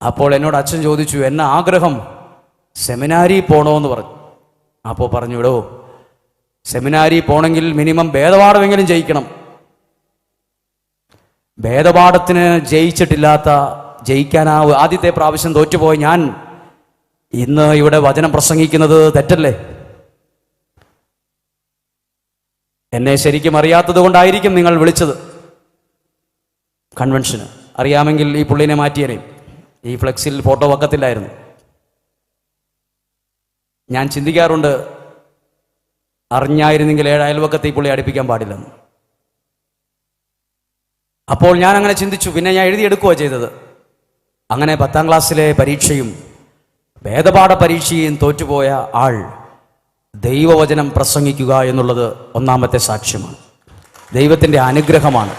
അപ്പോൾ എന്നോട് അച്ഛൻ ചോദിച്ചു, എന്നെ ആഗ്രഹം സെമിനാരി പോകണമെന്ന് പറഞ്ഞു. അപ്പോൾ പറഞ്ഞു, ഇടോ സെമിനാരി പോകണമെങ്കിൽ മിനിമം ഭേദപാഠമെങ്കിലും ജയിക്കണം. ഭേദപാഠത്തിന് ജയിക്കാനാവ് ആദ്യത്തെ പ്രാവശ്യം തോറ്റുപോയി ഞാൻ ഇന്ന് ഇവിടെ വചനം പ്രസംഗിക്കുന്നത് തെറ്റല്ലേ? എന്നെ ശരിക്കും അറിയാത്തത് കൊണ്ടായിരിക്കും നിങ്ങൾ വിളിച്ചത് കൺവെൻഷന്. അറിയാമെങ്കിൽ ഈ പുള്ളിനെ മാറ്റിയേനെ. ഈ ഫ്ലെക്സിൽ ഫോട്ടോ വെക്കത്തില്ലായിരുന്നു. ഞാൻ ചിന്തിക്കാറുണ്ട്, അറിഞ്ഞായിരുന്നെങ്കിൽ 7 അയൽവക്കത്തെ ഈ പുള്ളി അടുപ്പിക്കാൻ പാടില്ലെന്ന്. അപ്പോൾ ഞാൻ അങ്ങനെ ചിന്തിച്ചു. പിന്നെ ഞാൻ എഴുതിയെടുക്കുക ചെയ്തത്. അങ്ങനെ 10ാം ക്ലാസ്സിലെ പരീക്ഷയും വേദപാഠ പരീക്ഷയും തോറ്റുപോയ ആൾ ദൈവവചനം പ്രസംഗിക്കുക എന്നുള്ളത് ഒന്നാമത്തെ സാക്ഷ്യമാണ്. ദൈവത്തിൻ്റെ അനുഗ്രഹമാണ്.